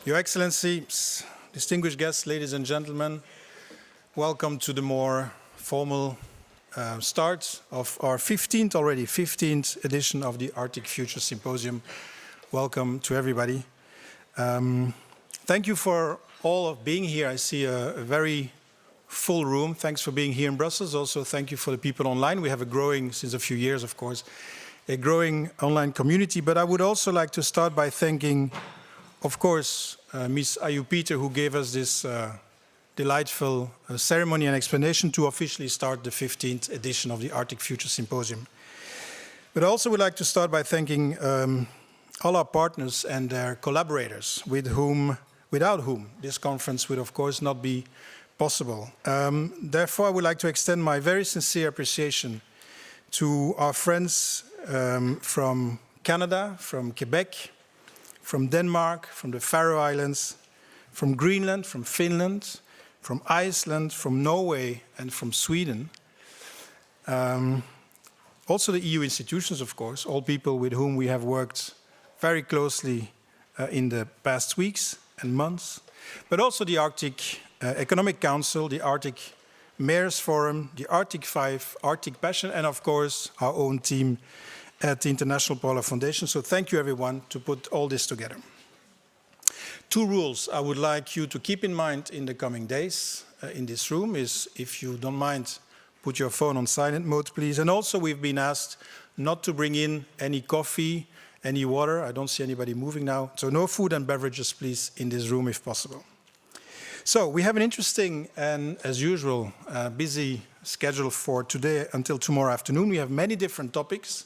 Your Excellencies, distinguished guests, ladies and gentlemen, welcome to the more formal start of our 15th edition of the Arctic Futures Symposium. Welcome to everybody. Thank you for all of being here. I see a very full room. Thanks for being here in Brussels. Also, thank you for the people online. We have a growing, since a few years, of course, a growing online community. But I would also like to start by thanking, of course, Ms. Aaju, who gave us this delightful ceremony and explanation to officially start the 15th edition of the Arctic Futures Symposium. But I also would like to start by thanking all our partners and their collaborators, without whom this conference would, of course, not be possible. Therefore, I would like to extend my very sincere appreciation to our friends from Canada, from Quebec, from Denmark, from the Faroe Islands, from Greenland, from Finland, from Iceland, from Norway, and from Sweden. Also the EU institutions, of course, all people with whom we have worked very closely in the past weeks and months, but also the Arctic Economic Council, the Arctic Mayor's Forum, the Arctic 5, Arctic Passion, and of course our own team at the International Polar Foundation. So thank you everyone to put all this together. Two rules I would like you to keep in mind in the coming days in this room is, if you don't mind, put your phone on silent mode, please. And also we've been asked not to bring in any coffee, any water. I don't see anybody moving now. So no food and beverages, please, in this room if possible. So we have an interesting and, as usual, busy schedule for today until tomorrow afternoon. We have many different topics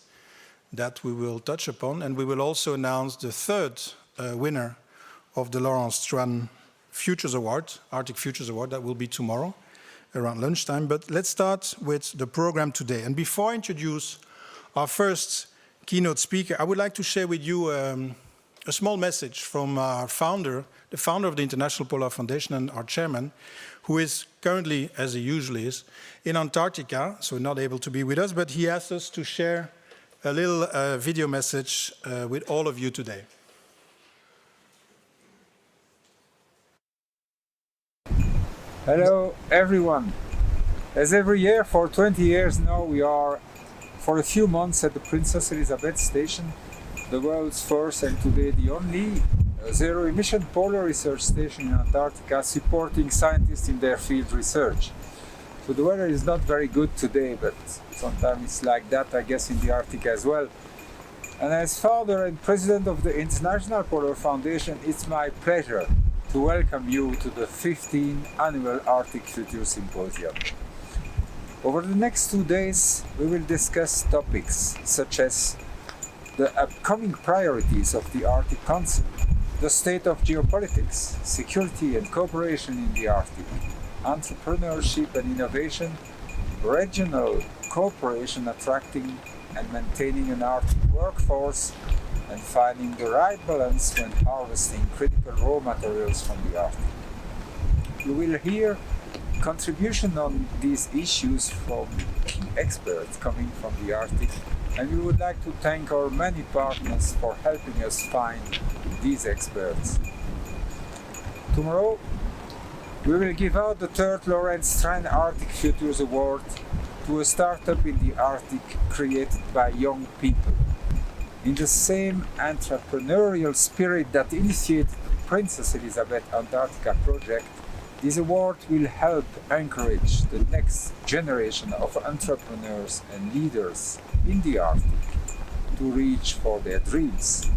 that we will touch upon, and we will also announce the third winner of the Laurent Strachan Futures Award, Arctic Futures Award. That will be tomorrow around lunchtime. But let's start with the program today. And before I introduce our first keynote speaker, I would like to share with you a small message from our founder, the founder of the International Polar Foundation and our chairman, who is currently, as he usually is, in Antarctica, so not able to be with us, but he asked us to share a little video message with all of you today. Hello everyone. As every year for 20 years now, we are for a few months at the Princess Elisabeth Station, the world's first and today the only zero-emission polar research station in Antarctica, supporting scientists in their field research. So the weather is not very good today, but sometimes it's like that, I guess, in the Arctic as well. And as founder and president of the International Polar Foundation, it's my pleasure to welcome you to the 15th annual Arctic Futures Symposium. Over the next 2 days, we will discuss topics such as the upcoming priorities of the Arctic Council, the state of geopolitics, security and cooperation in the Arctic, entrepreneurship and innovation, regional cooperation attracting and maintaining an Arctic workforce, and finding the right balance when harvesting critical raw materials from the Arctic. You will hear contribution on these issues from key experts coming from the Arctic, and we would like to thank our many partners for helping us find these experts. Tomorrow, we will give out the third Laurent Strachan Arctic Futures Award to a startup in the Arctic created by young people. In the same entrepreneurial spirit that initiated the Princess Elisabeth Antarctica project, this award will help encourage the next generation of entrepreneurs and leaders in the Arctic to reach for their dreams.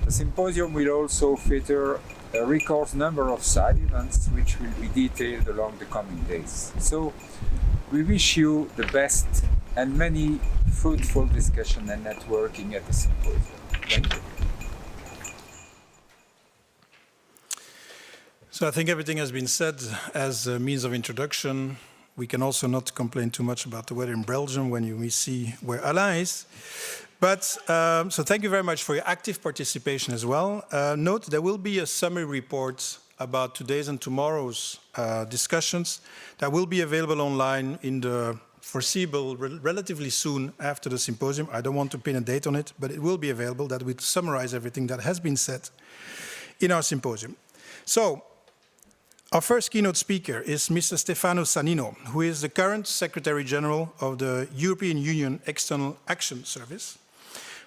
The symposium will also feature a record number of side events, which will be detailed along the coming days. So we wish you the best and many fruitful discussion and networking at the symposium. Thank you. So I think everything has been said as a means of introduction. We can also not complain too much about the weather in Belgium when we see where Alain is. But, so thank you very much for your active participation as well. Note there will be a summary report about today's and tomorrow's discussions that will be available online in the foreseeable relatively soon after the symposium. I don't want to pin a date on it, but it will be available. That will summarize everything that has been said in our symposium. So, our first keynote speaker is Mr. Stefano Sannino, who is the current Secretary General of the European Union External Action Service.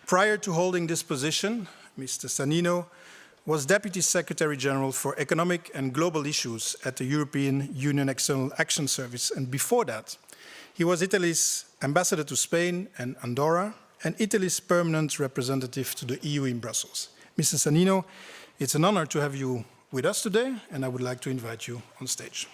Prior to holding this position, Mr. Sannino was Deputy Secretary General for Economic and Global Issues at the European Union External Action Service, and before that, he was Italy's ambassador to Spain and Andorra, and Italy's permanent representative to the EU in Brussels. Mr. Sannino, it's an honor to have you with us today, and I would like to invite you on stage.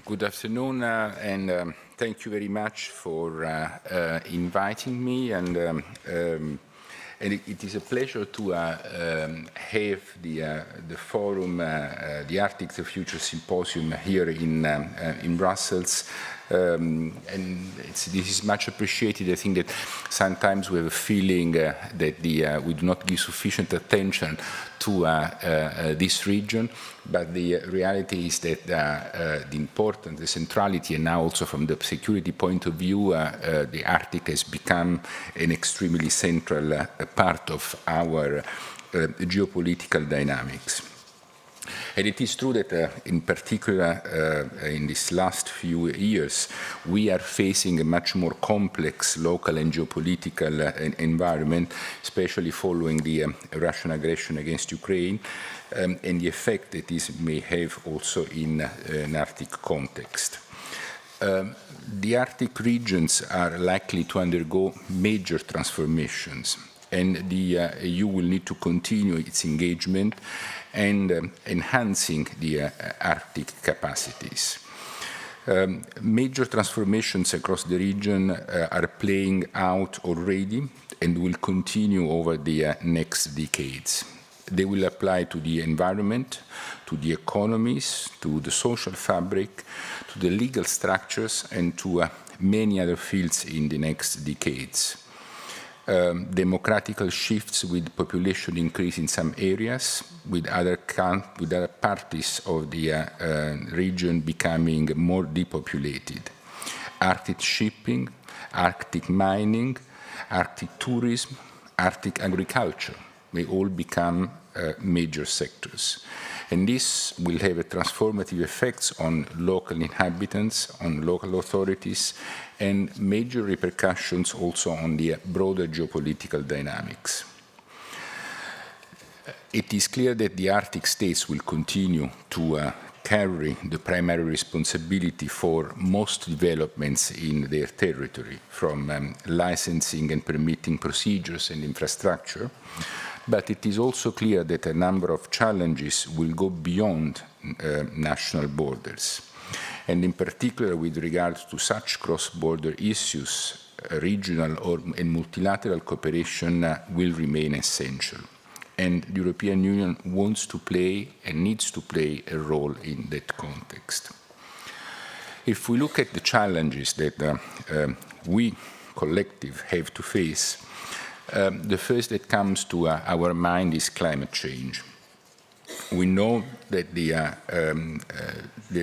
Good afternoon, and thank you very much for inviting me. And it is a pleasure to have the forum, the Arctic Futures Symposium here in Brussels. And this is much appreciated. I think that sometimes we have a feeling that we do not give sufficient attention to this region, but the reality is that the importance, the centrality, and now also from the security point of view, the Arctic has become an extremely central part of our geopolitical dynamics. And it is true that, in particular, in these last few years, we are facing a much more complex local and geopolitical environment, especially following the Russian aggression against Ukraine, and the effect that this may have also in an Arctic context. The Arctic regions are likely to undergo major transformations, and the EU will need to continue its engagement and enhancing the Arctic capacities. Major transformations across the region are playing out already and will continue over the next decades. They will apply to the environment, to the economies, to the social fabric, to the legal structures, and to many other fields in the next decades. Democratical shifts with population increase in some areas, with other parts of the region becoming more depopulated. Arctic shipping, Arctic mining, Arctic tourism, Arctic agriculture may all become major sectors. And this will have a transformative effects on local inhabitants, on local authorities, and major repercussions also on the broader geopolitical dynamics. It is clear that the Arctic states will continue to carry the primary responsibility for most developments in their territory, from licensing and permitting procedures and infrastructure. But it is also clear that a number of challenges will go beyond national borders. And in particular, with regard to such cross-border issues, regional and multilateral cooperation will remain essential. And the European Union wants to play and needs to play a role in that context. If we look at the challenges that we collective have to face, the first that comes to our mind is climate change. We know that there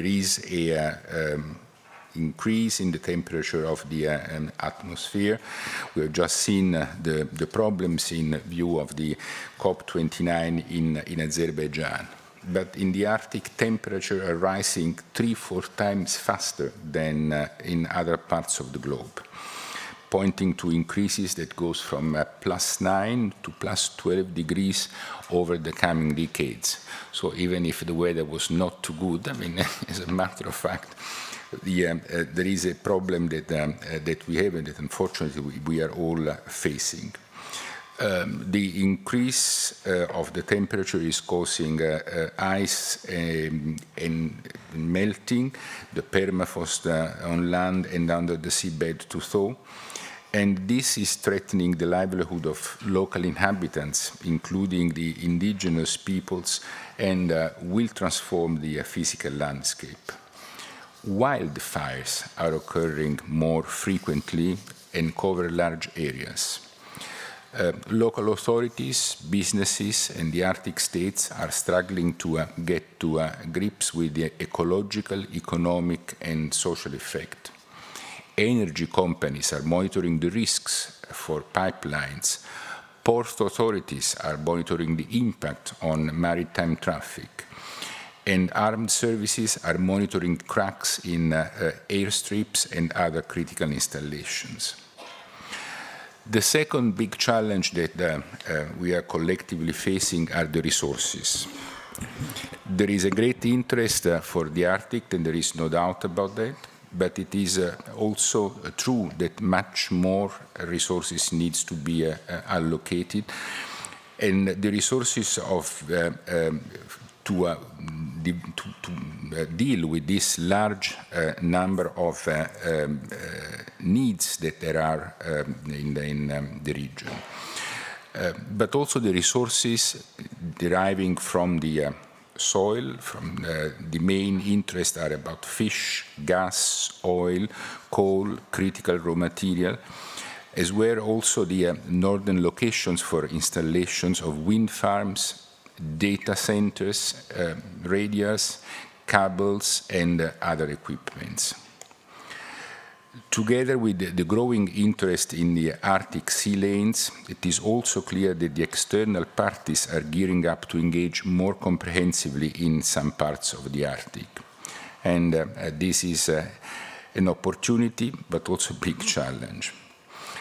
is an increase in the temperature of the atmosphere. We have just seen the problems in view of the COP29 in Azerbaijan. But in the Arctic, temperatures are rising 3-4 times faster than in other parts of the globe, pointing to increases that goes from +9 to +12 degrees over the coming decades. So even if the weather was not too good, I mean, as a matter of fact, there is a problem that we have and that unfortunately we are all facing. The increase of the temperature is causing ice and melting, the permafrost on land and under the seabed to thaw. And this is threatening the livelihood of local inhabitants, including the indigenous peoples, and will transform the physical landscape. Wildfires are occurring more frequently and cover large areas. Local authorities, businesses, and the Arctic states are struggling to get to grips with the ecological, economic, and social effect. energy companies are monitoring the risks for pipelines. Port authorities are monitoring the impact on maritime traffic. And armed services are monitoring cracks in airstrips and other critical installations. The second big challenge that we are collectively facing are the resources. There is a great interest for the Arctic, and there is no doubt about that. But it is also true that much more resources needs to be allocated, and the resources to deal with this large number of needs that there are in the region. But also the resources deriving from the soil, from the main interests are about fish, gas, oil, coal, critical raw material, as well also the northern locations for installations of wind farms, data centers, radios, cables, and other equipments. Together with the growing interest in the Arctic sea lanes, it is also clear that the external parties are gearing up to engage more comprehensively in some parts of the Arctic. And this is an opportunity, but also a big challenge.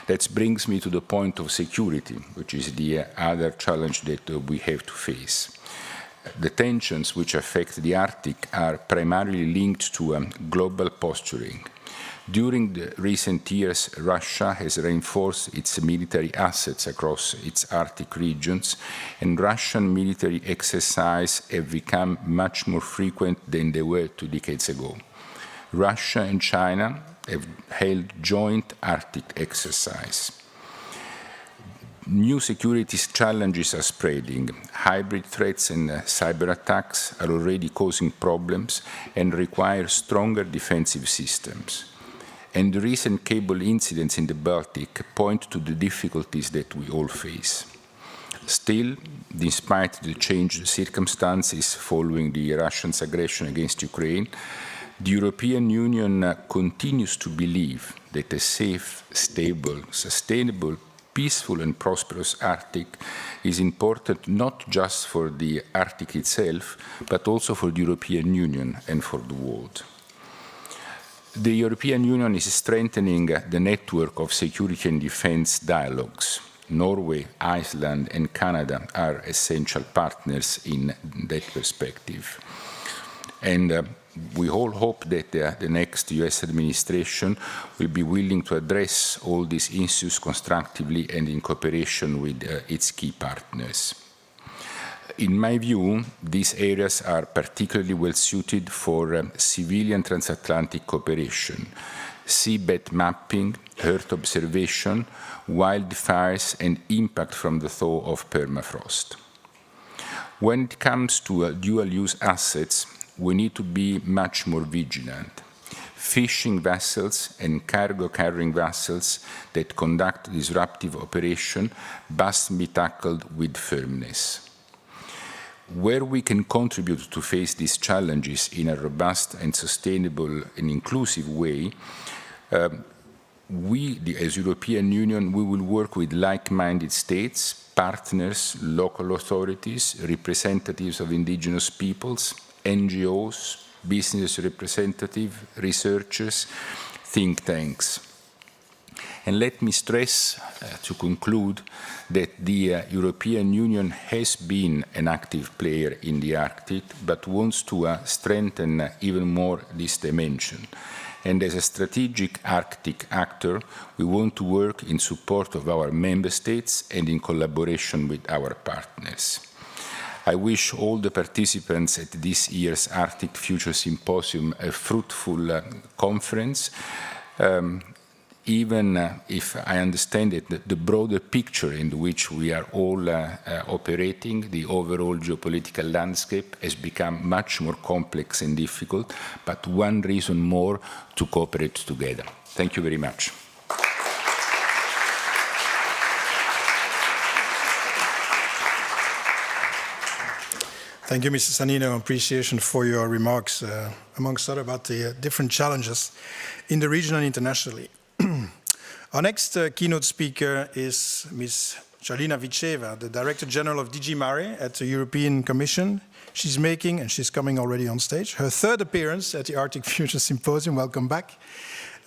That brings me to the point of security, which is the other challenge that we have to face. The tensions which affect the Arctic are primarily linked to global posturing. During the recent years, Russia has reinforced its military assets across its Arctic regions, and Russian military exercises have become much more frequent than they were 2 decades ago. Russia and China have held joint Arctic exercises. New security challenges are spreading. Hybrid threats and cyber attacks are already causing problems and require stronger defensive systems. And the recent cable incidents in the Baltic point to the difficulties that we all face. Still, despite the changed circumstances following the Russians' aggression against Ukraine, the European Union continues to believe that a safe, stable, sustainable, peaceful and prosperous Arctic is important not just for the Arctic itself, but also for the European Union and for the world. The European Union is strengthening the network of security and defense dialogues. Norway, Iceland, and Canada are essential partners in that perspective. And we all hope that the next US administration will be willing to address all these issues constructively and in cooperation with its key partners. In my view, these areas are particularly well suited for civilian transatlantic cooperation, seabed mapping, Earth observation, wildfires, and impact from the thaw of permafrost. When it comes to dual-use assets, we need to be much more vigilant. Fishing vessels and cargo-carrying vessels that conduct disruptive operation must be tackled with firmness. Where we can contribute to face these challenges in a robust and sustainable and inclusive way, as European Union, we will work with like-minded states, partners, local authorities, representatives of indigenous peoples, NGOs, business representatives, researchers, think tanks. And let me stress, to conclude, that the European Union has been an active player in the Arctic, but wants to strengthen even more this dimension. And as a strategic Arctic actor, we want to work in support of our member states and in collaboration with our partners. I wish all the participants at this year's Arctic Futures Symposium a fruitful conference. Even if I understand that the broader picture in which we are all operating, the overall geopolitical landscape has become much more complex and difficult, but one reason more to cooperate together. Thank you very much. Thank you, Mr. Sannino. Appreciation for your remarks, amongst other about the different challenges. in the region and internationally. Our next keynote speaker is Ms. Charlina Vitcheva, the Director General of DG MARE at the European Commission. She's making, and she's coming already on stage, her third appearance at the Arctic Futures Symposium. Welcome back.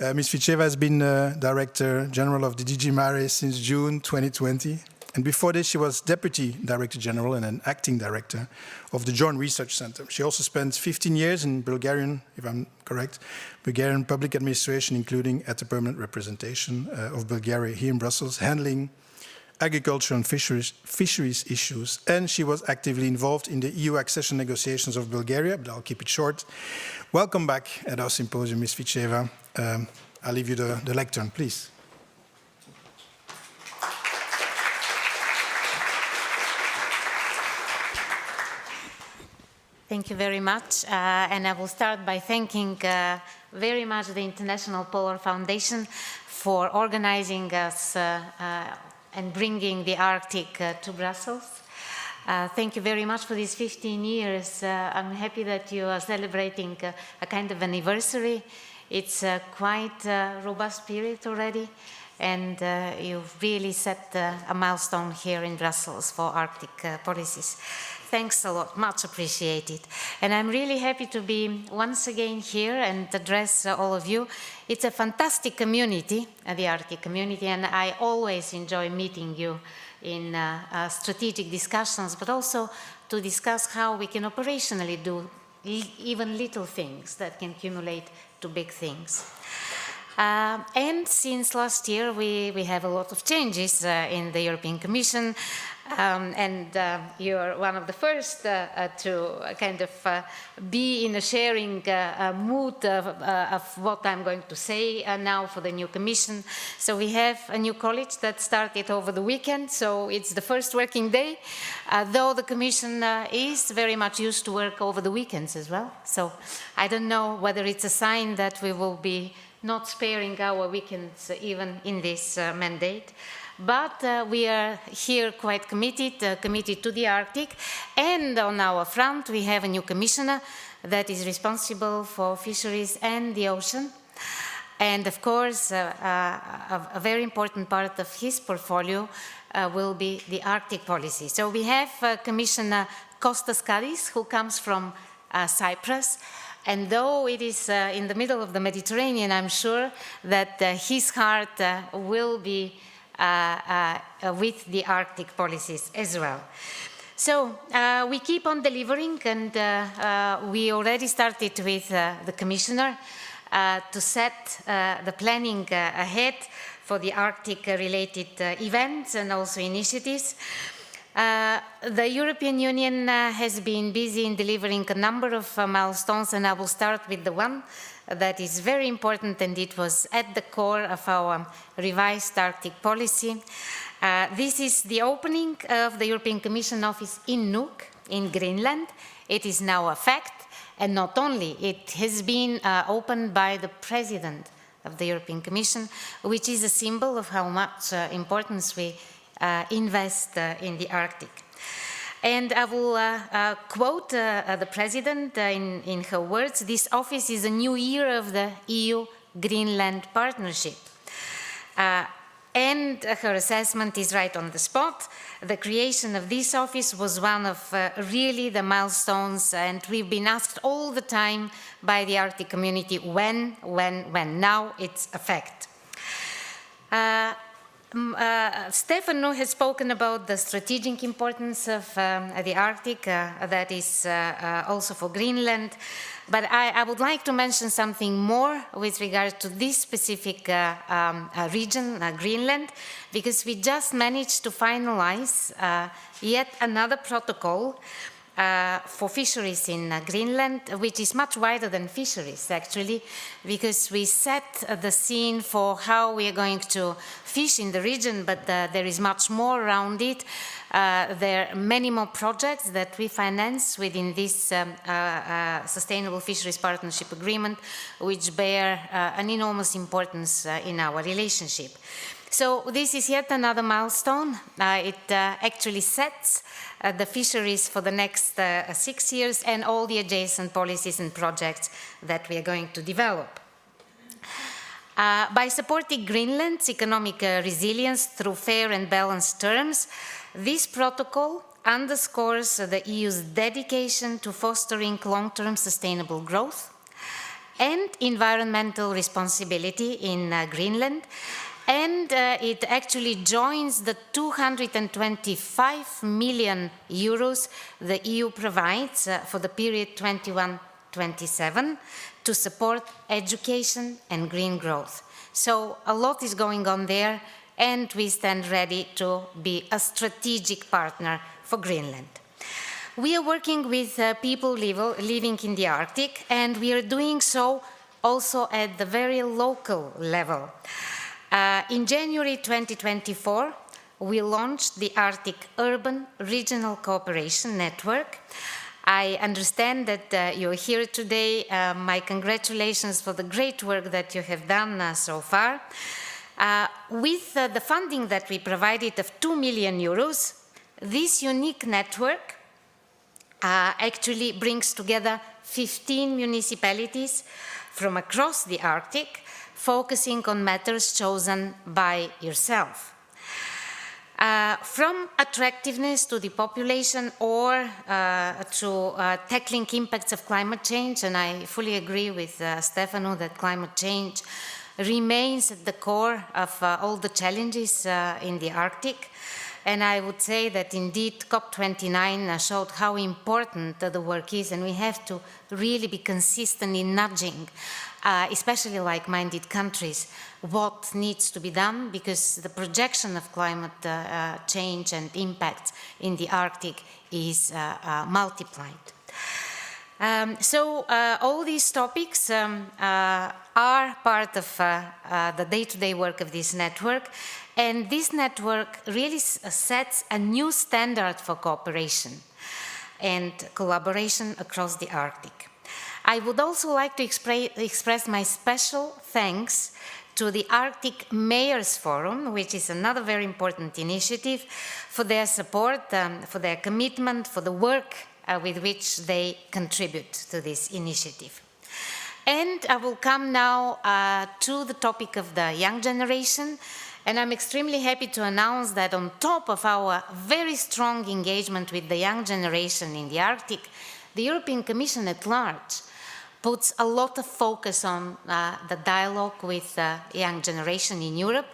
Ms. Vitcheva has been Director General of the DG MARE since June 2020. And before this, she was Deputy Director General and an Acting Director of the Joint Research Center. She also spent 15 years in Bulgarian, if I'm correct, Bulgarian public administration, including at the permanent representation of Bulgaria here in Brussels, handling agriculture and fisheries issues. And she was actively involved in the EU accession negotiations of Bulgaria, but I'll keep it short. Welcome back at our symposium, Ms. Vitcheva. I'll leave you the lectern, please. Thank you very much, and I will start by thanking very much the International Polar Foundation for organizing us and bringing the Arctic to Brussels. Thank you very much for these 15 years. I'm happy that you are celebrating a kind of anniversary. It's quite a robust period already, and you've really set a milestone here in Brussels for Arctic policies. Thanks a lot, much appreciated. And I'm really happy to be once again here and address all of you. It's a fantastic community, the Arctic community, and I always enjoy meeting you in strategic discussions, but also to discuss how we can operationally do even little things that can accumulate to big things. And since last year, we have a lot of changes in the European Commission. You're one of the first to kind of be in a sharing mood of what I'm going to say now for the new Commission. So we have a new college that started over the weekend, so it's the first working day, though the Commission is very much used to work over the weekends as well. So I don't know whether it's a sign that we will be not sparing our weekends even in this mandate. But we are here quite committed to the Arctic, and on our front we have a new commissioner that is responsible for fisheries and the ocean. And of course, a very important part of his portfolio will be the Arctic policy. So we have Commissioner Kostas Kadis, who comes from Cyprus. And though it is in the middle of the Mediterranean, I'm sure that his heart will be with the Arctic policies as well. So we keep on delivering, and we already started with the Commissioner to set the planning ahead for the Arctic-related events and also initiatives. The European Union has been busy in delivering a number of milestones, and I will start with the one that is very important, and it was at the core of our revised Arctic policy. This is the opening of the European Commission office in Inuk, in Greenland. It is now a fact, and not only, it has been opened by the President of the European Commission, which is a symbol of how much importance we invest in the Arctic. And I will quote the President in her words: "This office is a new era of the EU-Greenland partnership." And her assessment is right on the spot. The creation of this office was one of really the milestones, and we've been asked all the time by the Arctic community, when. Now it's a fact. Stefano has spoken about the strategic importance of the Arctic, that is also for Greenland, but I would like to mention something more with regard to this specific region, Greenland, because we just managed to finalize yet another protocol for fisheries in Greenland, which is much wider than fisheries, actually, because we set the scene for how we are going to fish in the region, but there is much more around it. There are many more projects that we finance within this Sustainable Fisheries Partnership Agreement, which bear an enormous importance in our relationship. So this is yet another milestone. It actually sets the fisheries for the next 6 years and all the adjacent policies and projects that we are going to develop. By supporting Greenland's economic resilience through fair and balanced terms, this protocol underscores the EU's dedication to fostering long-term sustainable growth and environmental responsibility in Greenland, and it actually joins the 225 million euros the EU provides for the period 21-27 to support education and green growth. So a lot is going on there, and we stand ready to be a strategic partner for Greenland. We are working with people living in the Arctic, and we are doing so also at the very local level. In January 2024, we launched the Arctic Urban Regional Cooperation Network. I understand that you're here today. My congratulations for the great work that you have done so far. With the funding that we provided of 2 million euros, this unique network actually brings together 15 municipalities from across the Arctic, focusing on matters chosen by yourself. From attractiveness to the population or to tackling impacts of climate change, and I fully agree with Stefano that climate change remains at the core of all the challenges in the Arctic. And I would say that indeed COP29 showed how important the work is, and we have to really be consistent in nudging, especially like-minded countries, what needs to be done, because the projection of climate change and impacts in the Arctic is multiplied. So all these topics are part of the day-to-day work of this network, and this network really sets a new standard for cooperation and collaboration across the Arctic. I would also like to express my special thanks to the Arctic Mayors Forum, which is another very important initiative, for their support, for their commitment, for the work with which they contribute to this initiative. And I will come now to the topic of the young generation, and I'm extremely happy to announce that on top of our very strong engagement with the young generation in the Arctic, the European Commission at large puts a lot of focus on the dialogue with the young generation in Europe.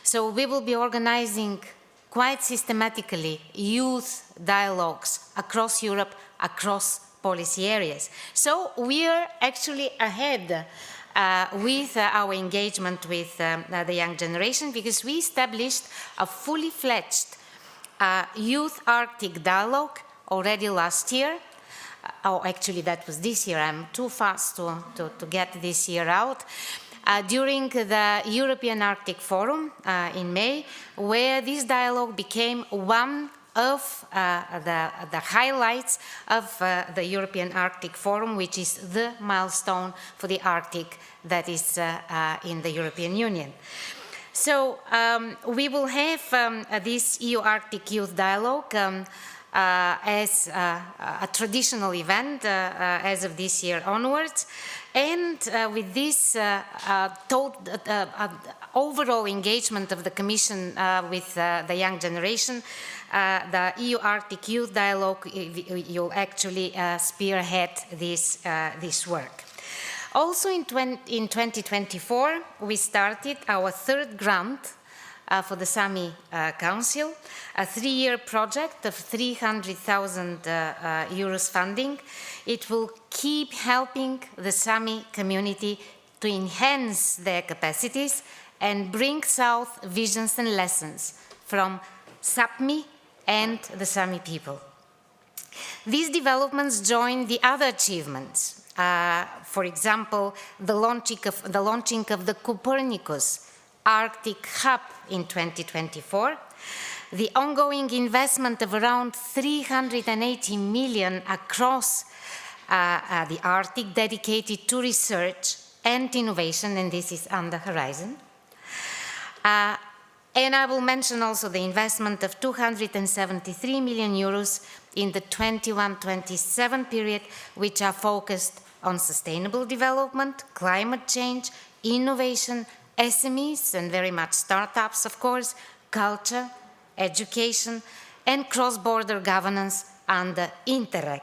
So we will be organizing quite systematically youth dialogues across Europe, across policy areas. So we are actually ahead with our engagement with the young generation, because we established a fully fledged youth Arctic dialogue already last year. Oh, actually that was this year. I'm too fast to get this year out. During the European Arctic Forum in May, where this dialogue became one of the highlights of the European Arctic Forum, which is the milestone for the Arctic that is in the European Union. So we will have this EU Arctic Youth Dialogue as a traditional event as of this year onwards. And with this overall engagement of the Commission with the young generation, the EU Arctic Youth Dialogue, you'll actually spearhead this work. Also in 2024, we started our third grant for the Sami Council, a 3-year project of 300,000 euros funding. It will keep helping the Sami community to enhance their capacities and bring south visions and lessons from Sapmi and the Sami people. These developments join the other achievements. For example, the launching of the Copernicus Arctic Hub in 2024, the ongoing investment of around 380 million across the Arctic dedicated to research and innovation, and this is on the horizon. And I will mention also the investment of 273 million euros in the 21-27 period, which are focused on sustainable development, climate change, innovation, SMEs and very much startups, of course, culture, education, and cross-border governance under Interreg.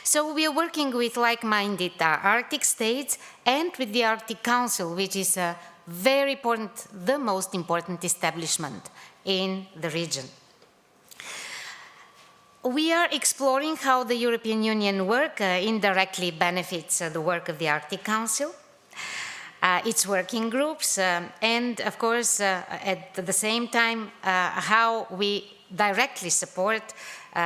So we are working with like-minded Arctic states and with the Arctic Council, which is a very important, the most important establishment in the region. We are exploring how the European Union work indirectly benefits the work of the Arctic Council, its working groups, and of course, at the same time, how we directly support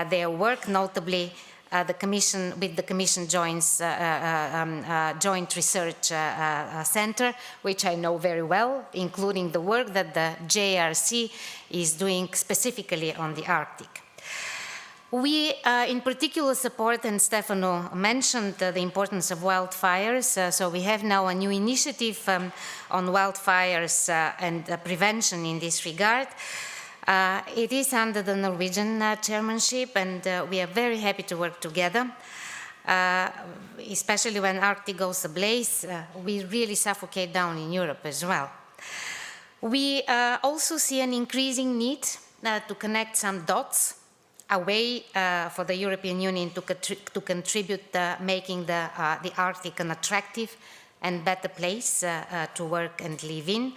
their work, notably the Commission, with the Commission Joint Research Center, which I know very well, including the work that the JRC is doing specifically on the Arctic. We, in particular, support, and Stefano mentioned the importance of wildfires, so we have now a new initiative on wildfires and prevention in this regard. It is under the Norwegian chairmanship, and we are very happy to work together, especially when Arctic goes ablaze. We really suffocate down in Europe as well. We also see an increasing need to connect some dots, a way for the European Union to contribute making the Arctic an attractive and better place to work and live in.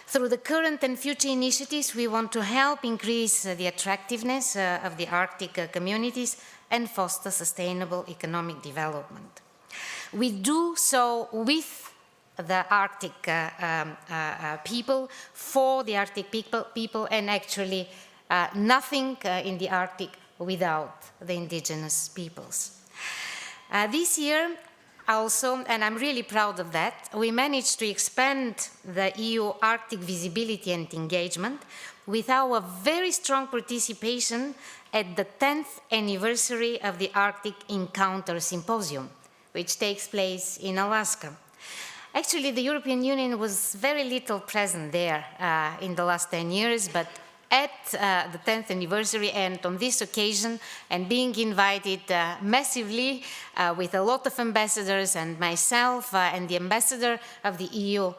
Through the current and future initiatives, we want to help increase the attractiveness of the Arctic communities and foster sustainable economic development. We do so with the Arctic people, for the Arctic people, and actually nothing in the Arctic without the indigenous peoples. This year also, and I'm really proud of that, we managed to expand the EU Arctic visibility and engagement with our very strong participation at the 10th anniversary of the Arctic Encounter Symposium, which takes place in Alaska. Actually, the European Union was very little present there in the last 10 years, but at the 10th anniversary, and on this occasion, and being invited massively with a lot of ambassadors and myself and the ambassador of the EU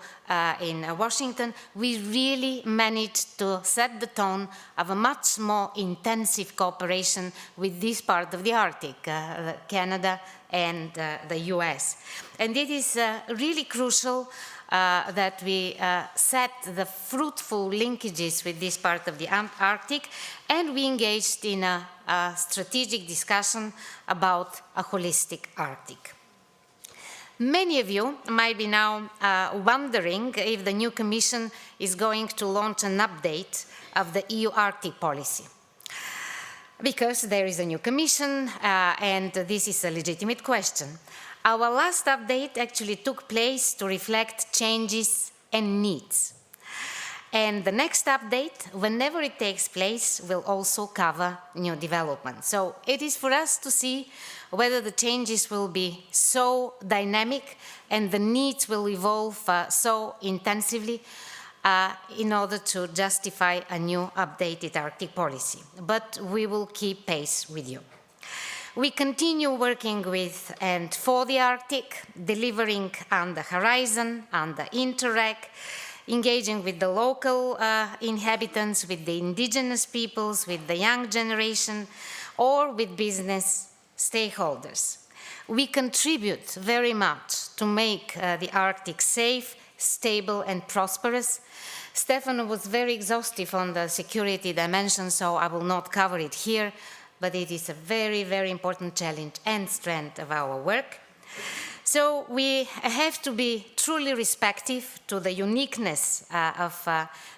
in Washington, we really managed to set the tone of a much more intensive cooperation with this part of the Arctic, Canada and the US. And it is really crucial that we set the fruitful linkages with this part of the Arctic, and we engaged in a strategic discussion about a holistic Arctic. Many of you might be now wondering if the new Commission is going to launch an update of the EU Arctic policy. Because there is a new Commission, and this is a legitimate question. Our last update actually took place to reflect changes and needs. And the next update, whenever it takes place, will also cover new developments. So it is for us to see whether the changes will be so dynamic and the needs will evolve so intensively in order to justify a new updated Arctic policy. But we will keep pace with you. We continue working with and for the Arctic, delivering on the horizon, on the Interreg, engaging with the local inhabitants, with the indigenous peoples, with the young generation, or with business stakeholders. We contribute very much to make the Arctic safe, stable, and prosperous. Stefano was very exhaustive on the security dimension, so I will not cover it here, but it is a very, very important challenge and strength of our work. So we have to be truly respectful to the uniqueness of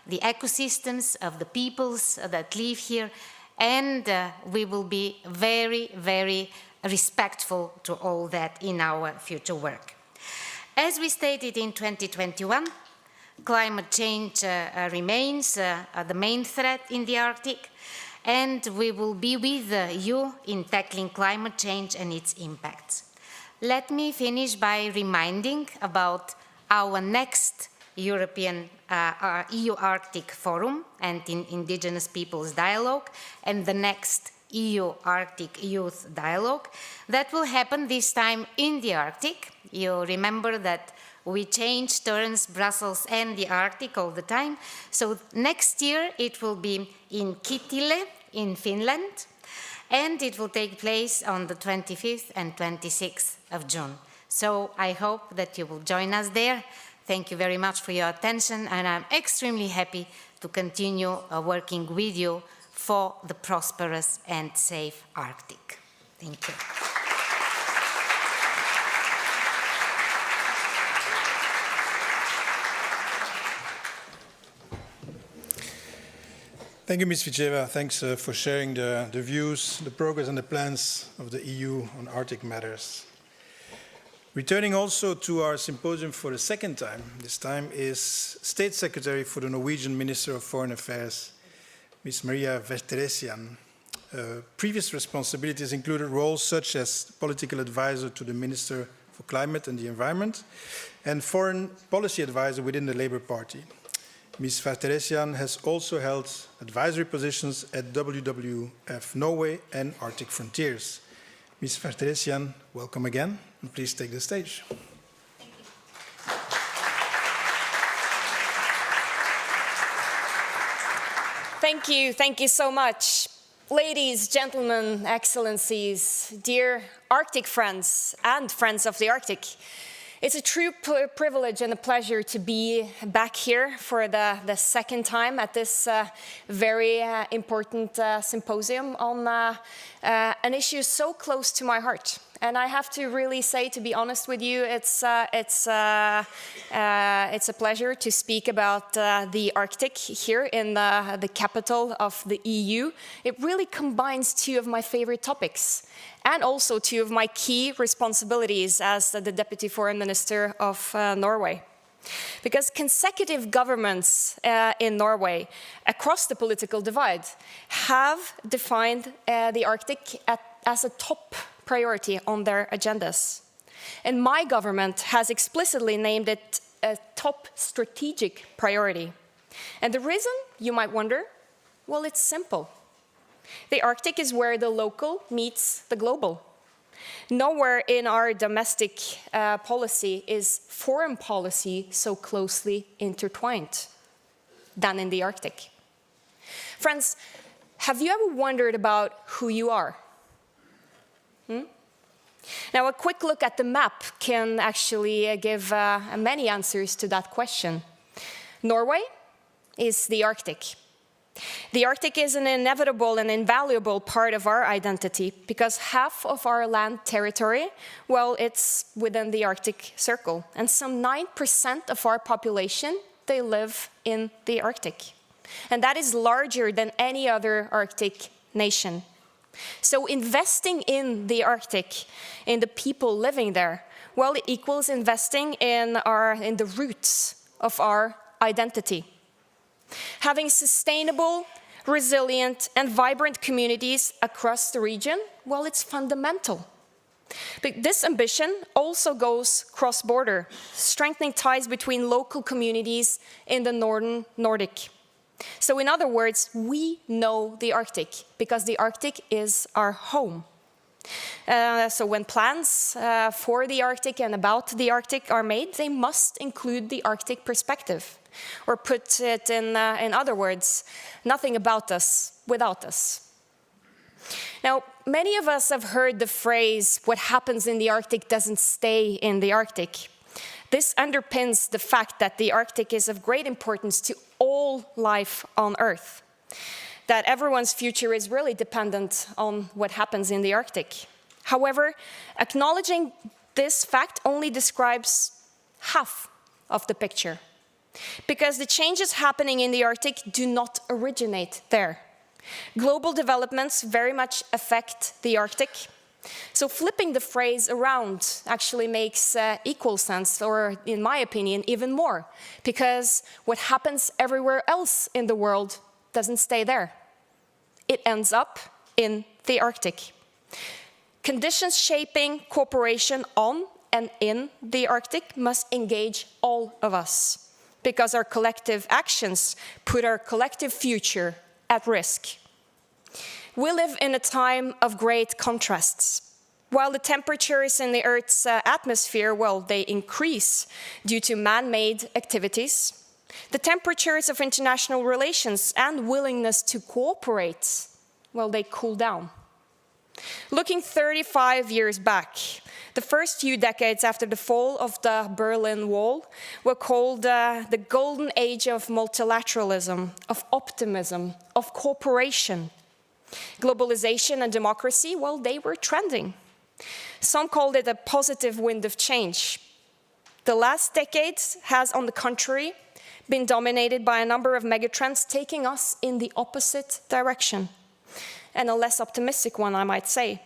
the ecosystems, of the peoples that live here, and we will be very, very respectful to all that in our future work. As we stated in 2021, climate change remains the main threat in the Arctic, and we will be with you in tackling climate change and its impacts. Let me finish by reminding about our next European EU Arctic Forum and Indigenous Peoples Dialogue, and the next EU Arctic Youth Dialogue that will happen this time in the Arctic. You remember that We change turns, Brussels and the Arctic all the time. So next year it will be in Kittilä in Finland, and it will take place on the 25th and 26th of June. So I hope that you will join us there. Thank you very much for your attention, and I'm extremely happy to continue working with you for the prosperous and safe Arctic. Thank you. Thank you, Ms. Vitcheva. Thanks for sharing the views, the progress and the plans of the EU on Arctic matters. Returning also to our symposium for the second time, this time is State Secretary for the Norwegian Minister of Foreign Affairs, Ms. Maria Varteressian. Previous responsibilities included roles such as political advisor to the Minister for Climate and the Environment and foreign policy advisor within the Labour Party. Ms. Varteressian has also held advisory positions at WWF Norway and Arctic Frontiers. Ms. Varteressian, welcome again, and please take the stage. Thank you so much. Ladies, gentlemen, excellencies, dear Arctic friends and friends of the Arctic. It's a true privilege and a pleasure to be back here for the second time at this very important symposium on an issue so close to my heart. And I have to really say, to be honest with you, it's a pleasure to speak about the Arctic here in the capital of the EU. It really combines two of my favorite topics and also two of my key responsibilities as the Deputy Foreign Minister of Norway. Because consecutive governments in Norway across the political divide have defined the Arctic as a top priority on their agendas. And my government has explicitly named it a top strategic priority. And the reason, you might wonder, well, it's simple. The Arctic is where the local meets the global. Nowhere in our domestic policy is foreign policy so closely intertwined than in the Arctic. Friends, have you ever wondered about who you are? Now, a quick look at the map can actually give many answers to that question. Norway is the Arctic. The Arctic is an inevitable and invaluable part of our identity because half of our land territory, well, it's within the Arctic Circle. And some 9% of our population, they live in the Arctic. And that is larger than any other Arctic nation. So investing in the Arctic, in the people living there, well, it equals investing in the roots of our identity. Having sustainable, resilient, and vibrant communities across the region, well, it's fundamental. But this ambition also goes cross-border, strengthening ties between local communities in the northern Nordic. So in other words, we know the Arctic because the Arctic is our home. So when plans for the Arctic and about the Arctic are made, they must include the Arctic perspective. Or put it in other words, nothing about us without us. Now, many of us have heard the phrase, what happens in the Arctic doesn't stay in the Arctic. This underpins the fact that the Arctic is of great importance to all life on Earth, that everyone's future is really dependent on what happens in the Arctic. However, acknowledging this fact only describes half of the picture, because the changes happening in the Arctic do not originate there. Global developments very much affect the Arctic. So flipping the phrase around actually makes equal sense, or in my opinion, even more, because what happens everywhere else in the world doesn't stay there. It ends up in the Arctic. Conditions shaping cooperation on and in the Arctic must engage all of us, because our collective actions put our collective future at risk. We live in a time of great contrasts. While the temperatures in the Earth's atmosphere, well, they increase due to man-made activities, the temperatures of international relations and willingness to cooperate, well, they cool down. Looking 35 years back, the first few decades after the fall of the Berlin Wall were called the golden age of multilateralism, of optimism, of cooperation. Globalization and democracy, well, they were trending. Some called it a positive wind of change. The last decade has, on the contrary, been dominated by a number of megatrends taking us in the opposite direction, and a less optimistic one, I might say.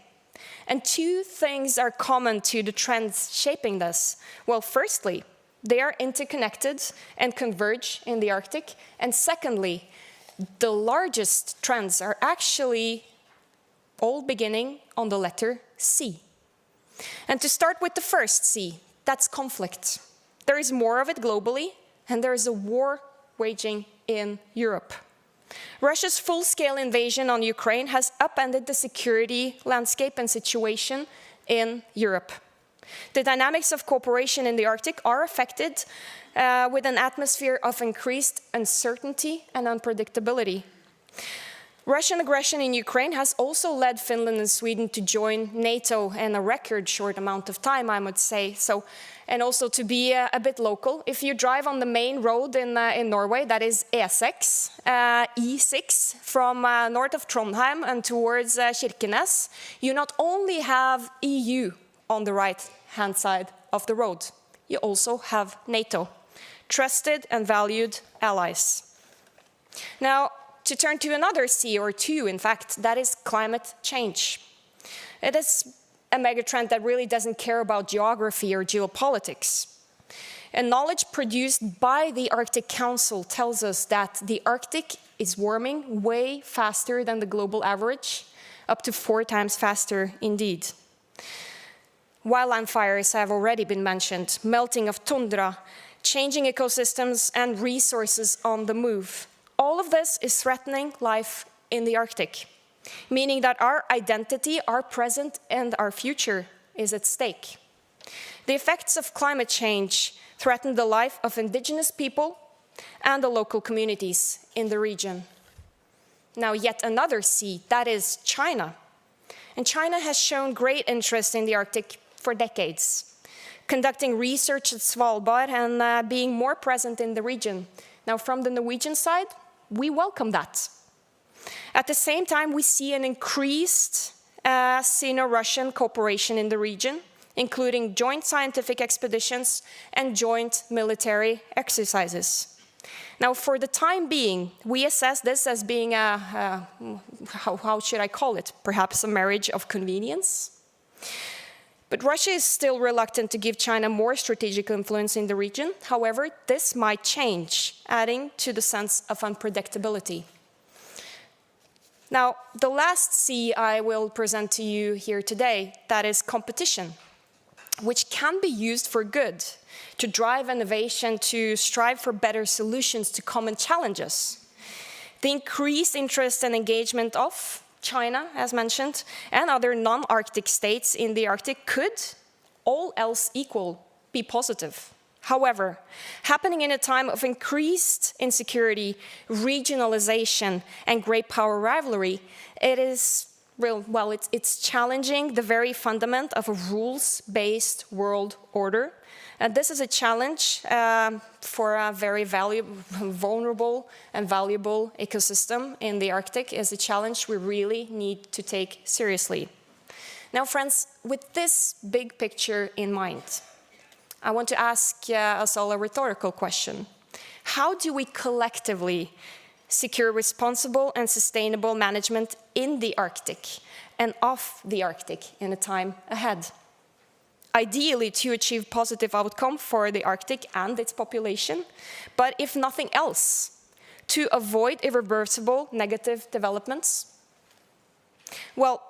And two things are common to the trends shaping this. Well, firstly, they are interconnected and converge in the Arctic. And secondly, the largest trends are actually all beginning on the letter C. And to start with the first C, that's conflict. There is more of it globally, and there is a war waging in Europe. Russia's full-scale invasion on Ukraine has upended the security landscape and situation in Europe. The dynamics of cooperation in the Arctic are affected with an atmosphere of increased uncertainty and unpredictability. Russian aggression in Ukraine has also led Finland and Sweden to join NATO in a record short amount of time, I would say. And also to be a bit local, if you drive on the main road in Norway, that is E6, E6 from north of Trondheim and towards Kirkenes, you not only have EU on the right-hand side of the road, you also have NATO, trusted and valued allies. Now, to turn to another C, or two, in fact, that is climate change. It is a megatrend that really doesn't care about geography or geopolitics. And knowledge produced by the Arctic Council tells us that the Arctic is warming way faster than the global average, up to 4 times faster indeed. Wildland fires have already been mentioned, melting of tundra, changing ecosystems and resources on the move. All of this is threatening life in the Arctic, meaning that our identity, our present, and our future is at stake. The effects of climate change threaten the life of indigenous people and the local communities in the region. Now, yet another C, that is China. And China has shown great interest in the Arctic for decades, conducting research at Svalbard and being more present in the region. Now, from the Norwegian side, we welcome that. At the same time, we see an increased Sino-Russian cooperation in the region, including joint scientific expeditions and joint military exercises. Now, for the time being, we assess this as being how should I call it? Perhaps a marriage of convenience. But Russia is still reluctant to give China more strategic influence in the region. However, this might change, adding to the sense of unpredictability. Now, the last C I will present to you here today, that is competition, which can be used for good, to drive innovation, to strive for better solutions to common challenges. The increased interest and engagement of China, as mentioned, and other non-Arctic states in the Arctic could, all else equal, be positive. However, happening in a time of increased insecurity, regionalization, and great power rivalry, it's challenging the very fundament of a rules-based world order. And this is a challenge for a very vulnerable and valuable ecosystem in the Arctic. Is a challenge we really need to take seriously. Now, friends, with this big picture in mind, I want to ask us all a rhetorical question. How do we collectively secure responsible and sustainable management in the Arctic and of the Arctic in the time ahead? Ideally, to achieve positive outcome for the Arctic and its population, but if nothing else, to avoid irreversible negative developments? Well,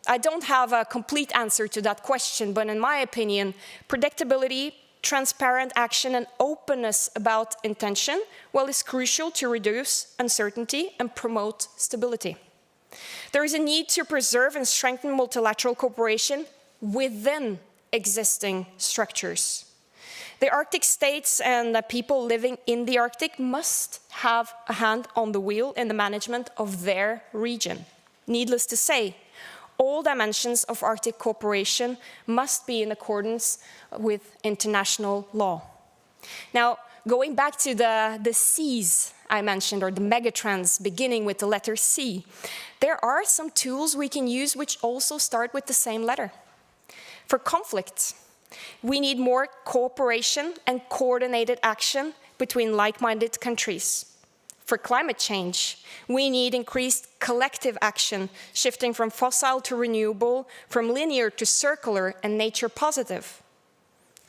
I don't have a complete answer to that question, but in my opinion, predictability, transparent action, and openness about intention, well, is crucial to reduce uncertainty and promote stability. There is a need to preserve and strengthen multilateral cooperation within existing structures. The Arctic states and the people living in the Arctic must have a hand on the wheel in the management of their region. Needless to say, all dimensions of Arctic cooperation must be in accordance with international law. Now, going back to the Cs I mentioned, or the megatrends beginning with the letter C, there are some tools we can use which also start with the same letter. For conflict, we need more cooperation and coordinated action between like-minded countries. For climate change, we need increased collective action, shifting from fossil to renewable, from linear to circular and nature positive.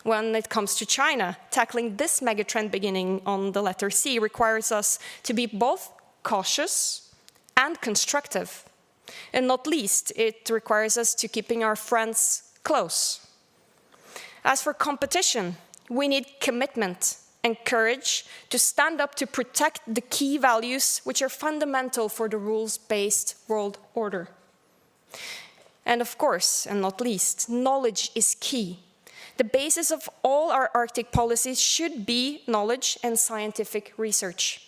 When it comes to China, tackling this megatrend beginning on the letter C requires us to be both cautious and constructive. And not least, it requires us to keeping our friends close. As for competition, we need commitment and courage to stand up to protect the key values which are fundamental for the rules-based world order. And of course, and not least, knowledge is key. The basis of all our Arctic policies should be knowledge and scientific research.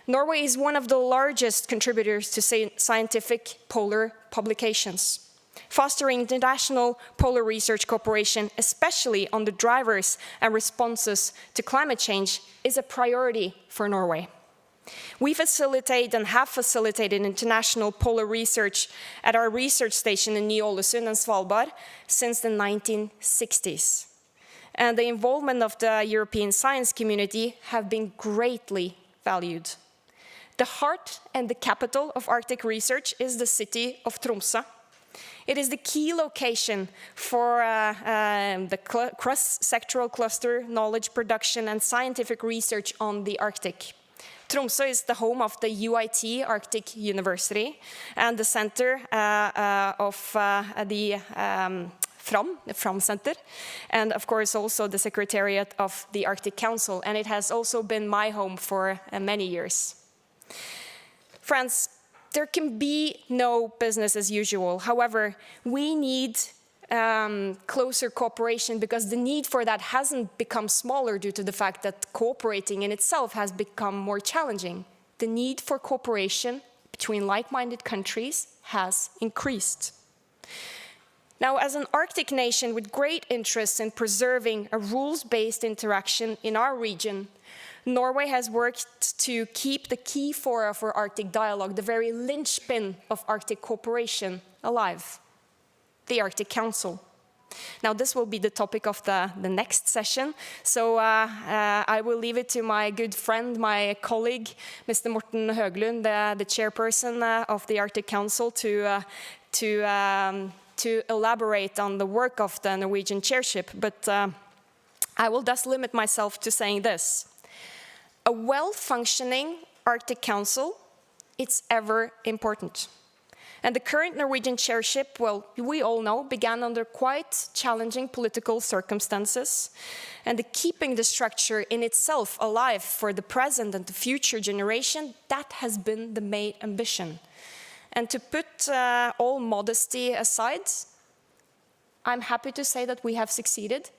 Norway is one of the largest contributors to scientific polar publications. Fostering international polar research cooperation, especially on the drivers and responses to climate change, is a priority for Norway. We facilitate and have facilitated international polar research at our research station in Ny-Ålesund and Svalbard since the 1960s. And the involvement of the European science community have been greatly valued. The heart and the capital of Arctic research is the city of Tromsø. It is the key location for the cross-sectoral cluster knowledge production and scientific research on the Arctic. Tromsø is the home of the UiT Arctic University and the center of the Fram Center, and of course also the Secretariat of the Arctic Council, and it has also been my home for many years. Friends, there can be no business as usual. However, we need closer cooperation because the need for that hasn't become smaller due to the fact that cooperating in itself has become more challenging. The need for cooperation between like-minded countries has increased. Now, as an Arctic nation with great interest in preserving a rules-based interaction in our region, Norway has worked to keep the key fora for Arctic dialogue, the very linchpin of Arctic cooperation, alive, the Arctic Council. Now, this will be the topic of the next session, so I will leave it to my good friend, my colleague, Mr. Morten Høglund, the chairperson of the Arctic Council, to elaborate on the work of the Norwegian chairship, but I will thus limit myself to saying this. A well-functioning Arctic Council, it's ever important. And the current Norwegian chairship, well, we all know, began under quite challenging political circumstances. And keeping the structure in itself alive for the present and the future generation, that has been the main ambition. And to put all modesty aside, I'm happy to say that we have succeeded,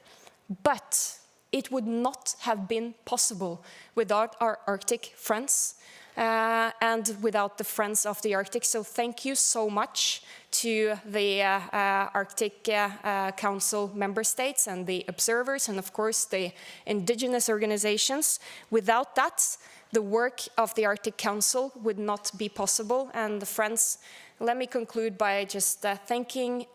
but it would not have been possible without our Arctic friends and without the Friends of the Arctic. So thank you so much to the Arctic Council member states and the observers and of course the indigenous organizations. Without that, the work of the Arctic Council would not be possible. And friends, let me conclude by just thanking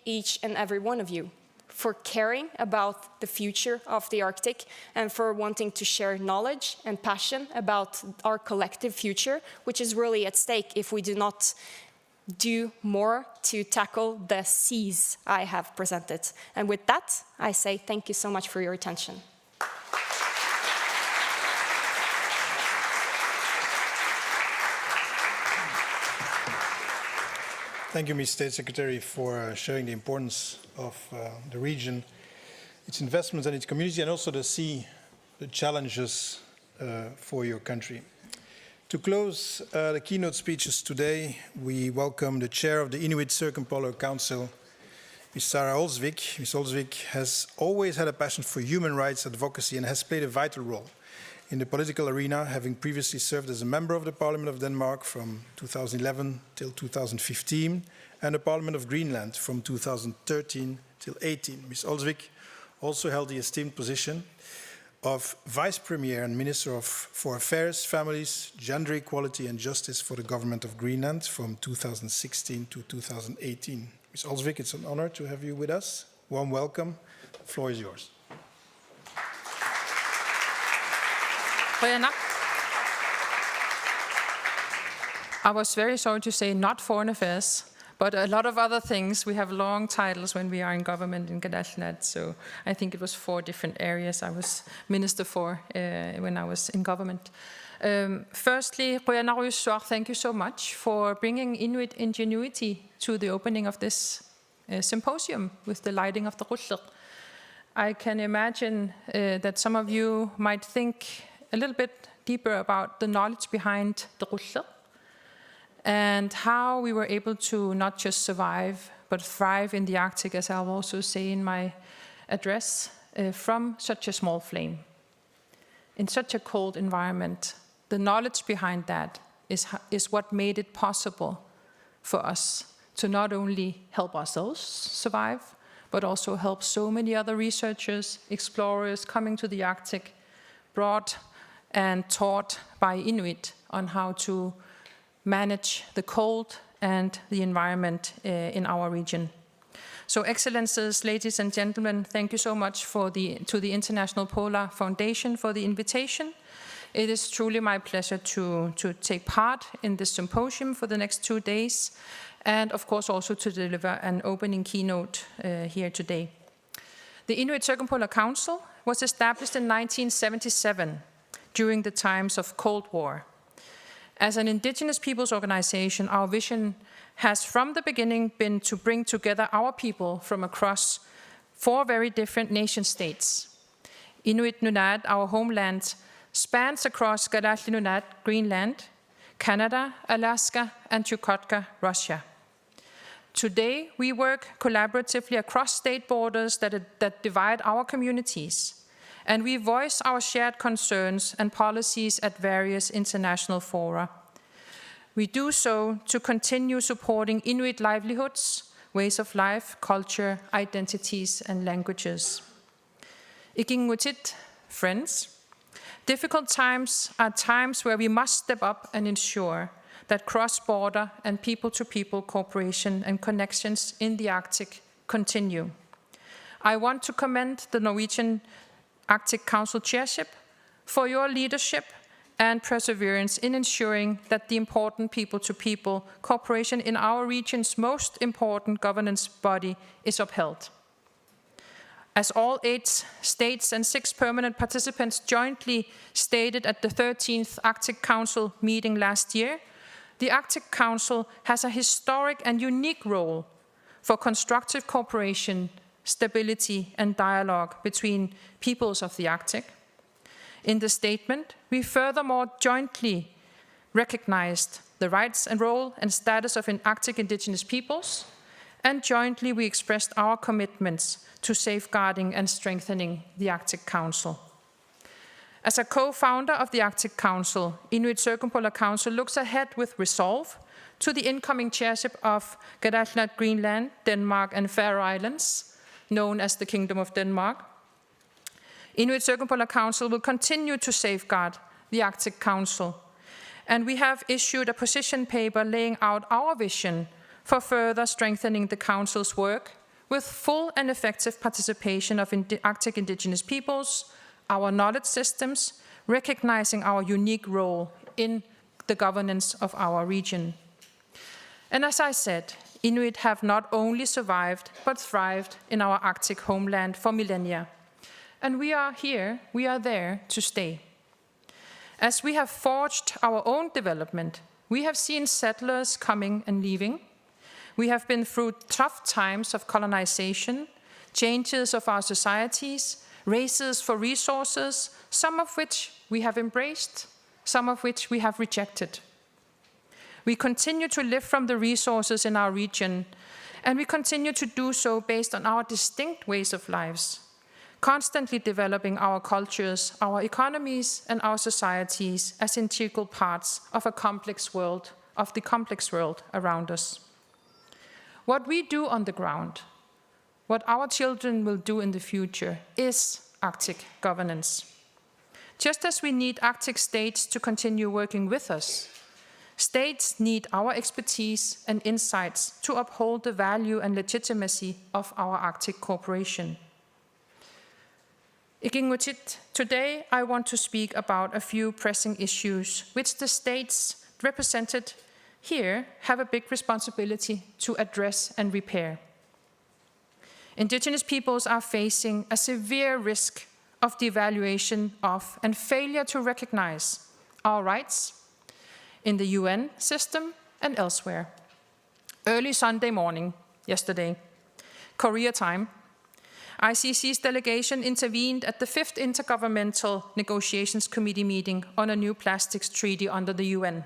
each and every one of you for caring about the future of the Arctic and for wanting to share knowledge and passion about our collective future, which is really at stake if we do not do more to tackle the Cs I have presented. And with that, I say thank you so much for your attention. Thank you, Ms. State Secretary, for showing the importance of the region, its investments and its community, and also to see the challenges for your country. To close the keynote speeches today, we welcome the chair of the Inuit Circumpolar Council, Ms. Sara Olsvig. Ms. Olsvig has always had a passion for human rights advocacy and has played a vital role in the political arena, having previously served as a member of the Parliament of Denmark from 2011 till 2015, and the Parliament of Greenland from 2013 till 18. Ms. Olsvig also held the esteemed position of Vice Premier and Minister for Affairs, Families, Gender Equality and Justice for the Government of Greenland from 2016 to 2018. Ms. Olsvig, it's an honor to have you with us. Warm welcome. The floor is yours. I was very sorry to say not foreign affairs, but a lot of other things. We have long titles when we are in government in Gadaśniad, so I think it was 4 different areas I was minister for when I was in government. Firstly, thank you so much for bringing Inuit ingenuity to the opening of this symposium with the lighting of the Qulliq. I can imagine that some of you might think a little bit deeper about the knowledge behind the Qulliq and how we were able to not just survive, but thrive in the Arctic, as I'll also say in my address, from such a small flame. In such a cold environment, the knowledge behind that is what made it possible for us to not only help ourselves survive, but also help so many other researchers, explorers coming to the Arctic, brought and taught by Inuit on how to manage the cold and the environment in our region. So, Excellencies, ladies and gentlemen, thank you so much to the International Polar Foundation for the invitation. It is truly my pleasure to take part in this symposium for the next 2 days, and of course also to deliver an opening keynote here today. The Inuit Circumpolar Council was established in 1977 during the times of Cold War. As an indigenous peoples organization, our vision has from the beginning been to bring together our people from across 4 very different nation states. Inuit Nunat, our homeland, spans across Gadaśniad Nunat, Greenland, Canada, Alaska, and Chukotka, Russia. Today, we work collaboratively across state borders that divide our communities, and we voice our shared concerns and policies at various international fora. We do so to continue supporting Inuit livelihoods, ways of life, culture, identities, and languages. Ikingutit, friends, difficult times are times where we must step up and ensure that cross-border and people-to-people cooperation and connections in the Arctic continue. I want to commend the Norwegian Arctic Council Chairship for your leadership and perseverance in ensuring that the important people-to-people cooperation in our region's most important governance body is upheld. As all 8 states and 6 permanent participants jointly stated at the 13th Arctic Council meeting last year, the Arctic Council has a historic and unique role for constructive cooperation, stability, and dialogue between peoples of the Arctic. In the statement, we furthermore jointly recognized the rights and role and status of Arctic indigenous peoples, and jointly we expressed our commitments to safeguarding and strengthening the Arctic Council. As a co-founder of the Arctic Council, Inuit Circumpolar Council looks ahead with resolve to the incoming chairship of Gadaśniad, Greenland, Denmark, and Faroe Islands, known as the Kingdom of Denmark. Inuit Circumpolar Council will continue to safeguard the Arctic Council, and we have issued a position paper laying out our vision for further strengthening the Council's work with full and effective participation of Arctic indigenous peoples, our knowledge systems, recognizing our unique role in the governance of our region. And as I said, Inuit have not only survived, but thrived in our Arctic homeland for millennia. And we are there to stay. As we have forged our own development, we have seen settlers coming and leaving. We have been through tough times of colonization, changes of our societies, races for resources, some of which we have embraced, some of which we have rejected. We continue to live from the resources in our region, And we continue to do so based on our distinct ways of lives, constantly developing our cultures, our economies, and our societies as integral parts of a complex world, of the complex world around us. What we do on the ground, what our children will do in the future, is Arctic governance. Just as we need Arctic states to continue working with us, states need our expertise and insights to uphold the value and legitimacy of our Arctic cooperation. Today I want to speak about a few pressing issues which the states represented here have a big responsibility to address and repair. Indigenous peoples are facing a severe risk of devaluation of and failure to recognize our rights in the UN system and elsewhere. Early Sunday morning, yesterday, Korea time, ICC's delegation intervened at the 5th Intergovernmental Negotiations Committee meeting on a new plastics treaty under the UN.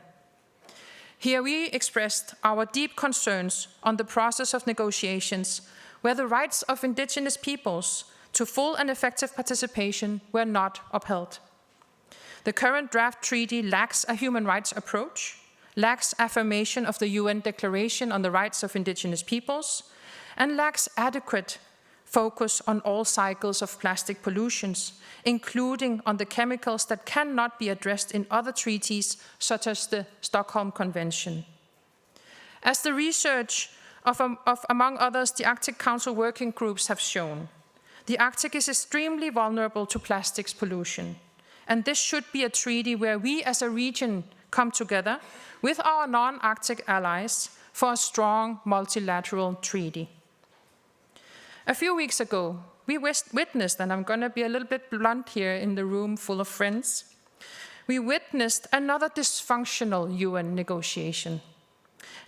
Here we expressed our deep concerns on the process of negotiations where the rights of indigenous peoples to full and effective participation were not upheld. The current draft treaty lacks a human rights approach, lacks affirmation of the UN Declaration on the Rights of Indigenous Peoples, and lacks adequate focus on all cycles of plastic pollutions, including on the chemicals that cannot be addressed in other treaties, such as the Stockholm Convention. As the research of among others, the Arctic Council working groups have shown, the Arctic is extremely vulnerable to plastics pollution, and this should be a treaty where we as a region come together with our non-Arctic allies for a strong multilateral treaty. A few weeks ago, we witnessed, and I'm going to be a little bit blunt here in the room full of friends, we witnessed another dysfunctional UN negotiation.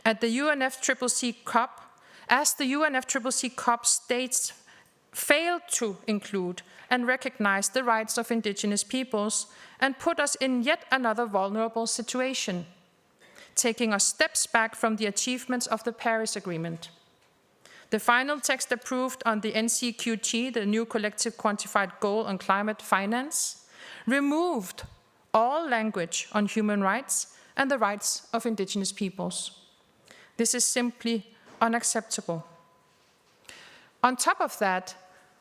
At the UNFCCC COP, as the UNFCCC COP states failed to include and recognize the rights of indigenous peoples and put us in yet another vulnerable situation, taking us steps back from the achievements of the Paris Agreement. The final text approved on the NCQG, the new collective quantified goal on climate finance, removed all language on human rights and the rights of indigenous peoples. This is simply unacceptable. On top of that,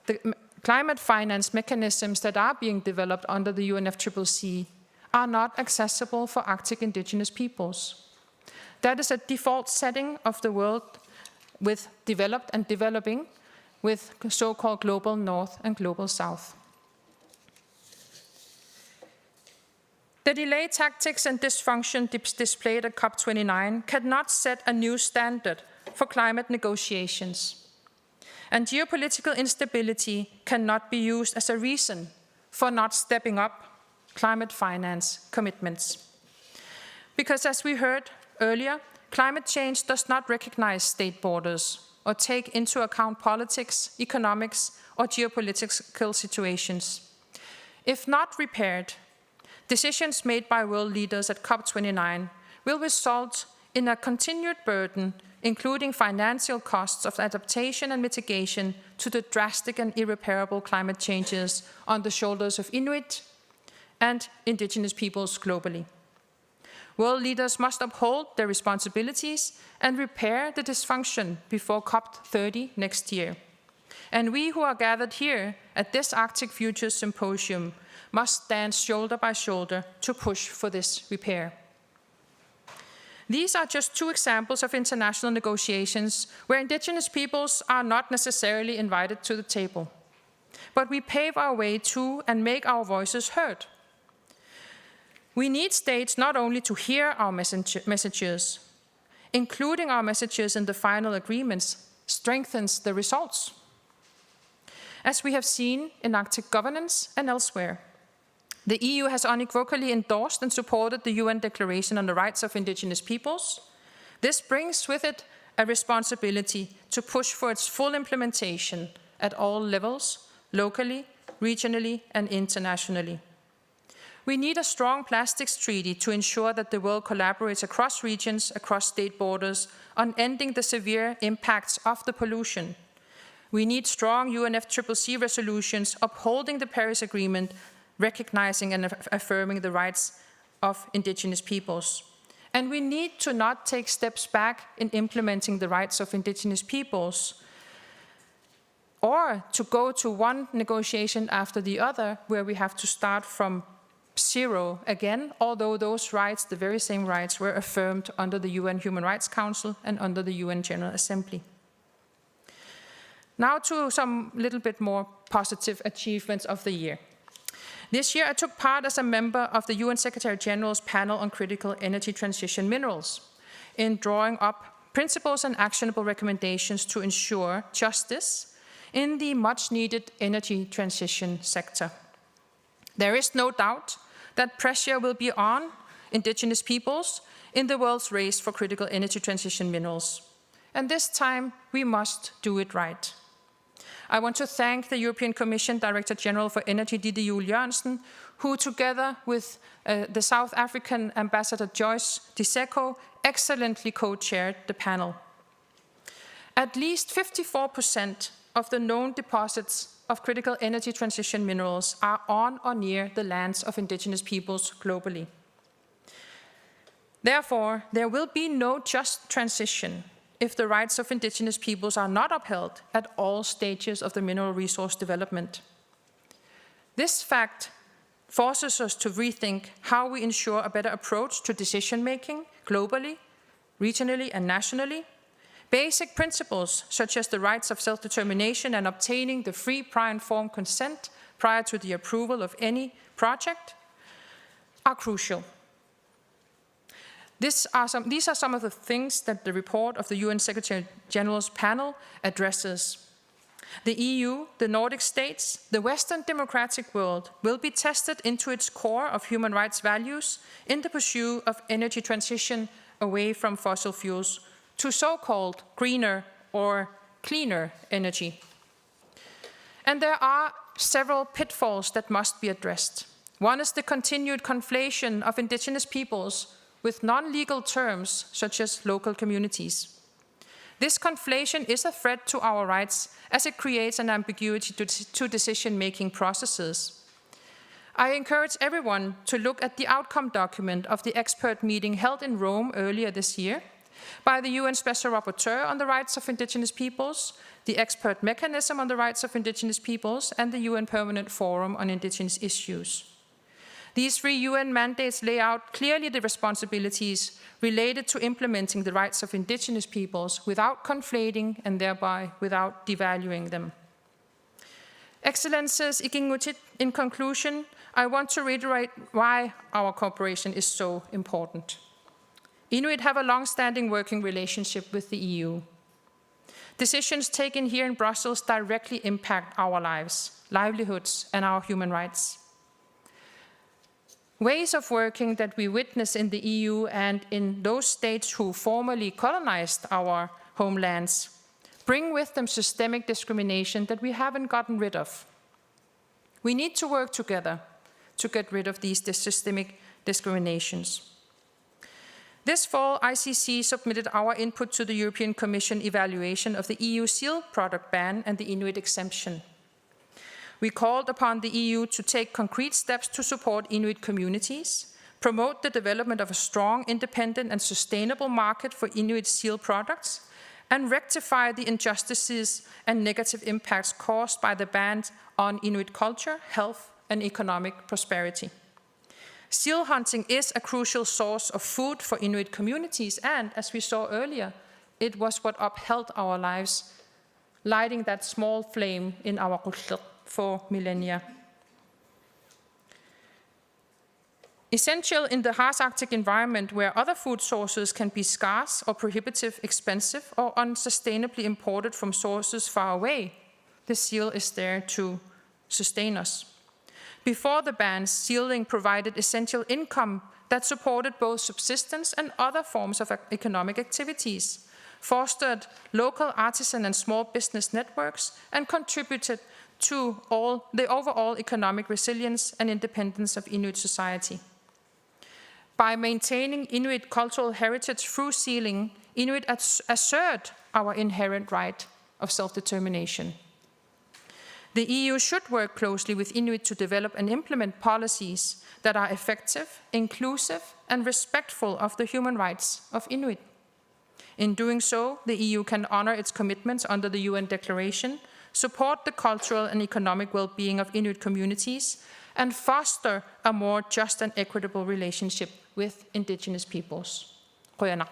the climate finance mechanisms that are being developed under the UNFCCC are not accessible for Arctic indigenous peoples. That is a default setting of the world with developed and developing, with so-called global north and global south. The delay tactics and dysfunction displayed at COP29 cannot set a new standard for climate negotiations. And geopolitical instability cannot be used as a reason for not stepping up climate finance commitments. Because as we heard earlier, climate change does not recognize state borders or take into account politics, economics, or geopolitical situations. If not repaired, decisions made by world leaders at COP29 will result in a continued burden, including financial costs of adaptation and mitigation to the drastic and irreparable climate changes on the shoulders of Inuit and indigenous peoples globally. World leaders must uphold their responsibilities and repair the dysfunction before COP30 next year. And we who are gathered here at this Arctic Futures Symposium must stand shoulder by shoulder to push for this repair. These are just two examples of international negotiations where indigenous peoples are not necessarily invited to the table, but we pave our way to and make our voices heard. We need states not only to hear our messages, including our messages in the final agreements strengthens the results, as we have seen in Arctic governance and elsewhere. The EU has unequivocally endorsed and supported the UN Declaration on the Rights of Indigenous Peoples. This brings with it a responsibility to push for its full implementation at all levels, locally, regionally, and internationally. We need a strong plastics treaty to ensure that the world collaborates across regions, across state borders, on ending the severe impacts of the pollution. We need strong UNFCCC resolutions upholding the Paris Agreement, recognizing and affirming the rights of indigenous peoples. And we need to not take steps back in implementing the rights of indigenous peoples, or to go to one negotiation after the other where we have to start from zero again, although those rights, the very same rights, were affirmed under the UN Human Rights Council and under the UN General Assembly. Now to some little bit more positive achievements of the year. This year I took part as a member of the UN Secretary General's panel on critical energy transition minerals in drawing up principles and actionable recommendations to ensure justice in the much needed energy transition sector. There is no doubt that pressure will be on indigenous peoples in the world's race for critical energy transition minerals. And this time we must do it right. I want to thank the European Commission Director General for Energy, Ditte Juul Jørgensen, who together with the South African Ambassador Joyce Diseko excellently co-chaired the panel. At least 54% of the known deposits of critical energy transition minerals are on or near the lands of indigenous peoples globally. Therefore, there will be no just transition if the rights of indigenous peoples are not upheld at all stages of the mineral resource development. This fact forces us to rethink how we ensure a better approach to decision-making globally, regionally, and nationally. Basic principles, such as the rights of self-determination and obtaining the free, prior, informed consent prior to the approval of any project, are crucial. These are some of the things that the report of the UN Secretary General's panel addresses. The EU, the Nordic states, the Western democratic world will be tested into its core of human rights values in the pursuit of energy transition away from fossil fuels to so-called greener or cleaner energy. And there are several pitfalls that must be addressed. One is the continued conflation of indigenous peoples with non-legal terms such as local communities. This conflation is a threat to our rights as it creates an ambiguity to decision-making processes. I encourage everyone to look at the outcome document of the expert meeting held in Rome earlier this year by the UN Special Rapporteur on the Rights of Indigenous Peoples, the Expert Mechanism on the Rights of Indigenous Peoples, and the UN Permanent Forum on Indigenous Issues. These three UN mandates lay out clearly the responsibilities related to implementing the rights of indigenous peoples without conflating and thereby without devaluing them. Excellences, in conclusion, I want to reiterate why our cooperation is so important. Inuit have a long-standing working relationship with the EU. Decisions taken here in Brussels directly impact our lives, livelihoods, and our human rights. Ways of working that we witness in the EU and in those states who formerly colonized our homelands bring with them systemic discrimination that we haven't gotten rid of. We need to work together to get rid of these systemic discriminations. This fall, ICC submitted our input to the European Commission evaluation of the EU seal product ban and the Inuit exemption. We called upon the EU to take concrete steps to support Inuit communities, promote the development of a strong, independent and sustainable market for Inuit seal products, and rectify the injustices and negative impacts caused by the ban on Inuit culture, health and economic prosperity. Seal hunting is a crucial source of food for Inuit communities, and as we saw earlier, it was what upheld our lives, lighting that small flame in our Qulliq for millennia. Essential in the harsh Arctic environment where other food sources can be scarce or prohibitive, expensive, or unsustainably imported from sources far away, the seal is there to sustain us. Before the ban, sealing provided essential income that supported both subsistence and other forms of economic activities, fostered local artisan and small business networks, and contributed to the overall economic resilience and independence of Inuit society. By maintaining Inuit cultural heritage through sealing, Inuit assert our inherent right of self-determination. The EU should work closely with Inuit to develop and implement policies that are effective, inclusive, and respectful of the human rights of Inuit. In doing so, the EU can honor its commitments under the UN Declaration, support the cultural and economic well-being of Inuit communities, and foster a more just and equitable relationship with indigenous peoples. Qoyana.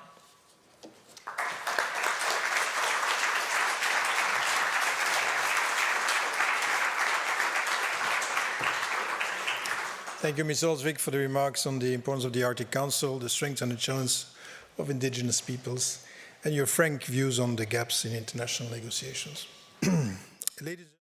Thank you, Ms. Olsvig, for the remarks on the importance of the Arctic Council, the strengths and the challenges of indigenous peoples, and your frank views on the gaps in international negotiations. Ladies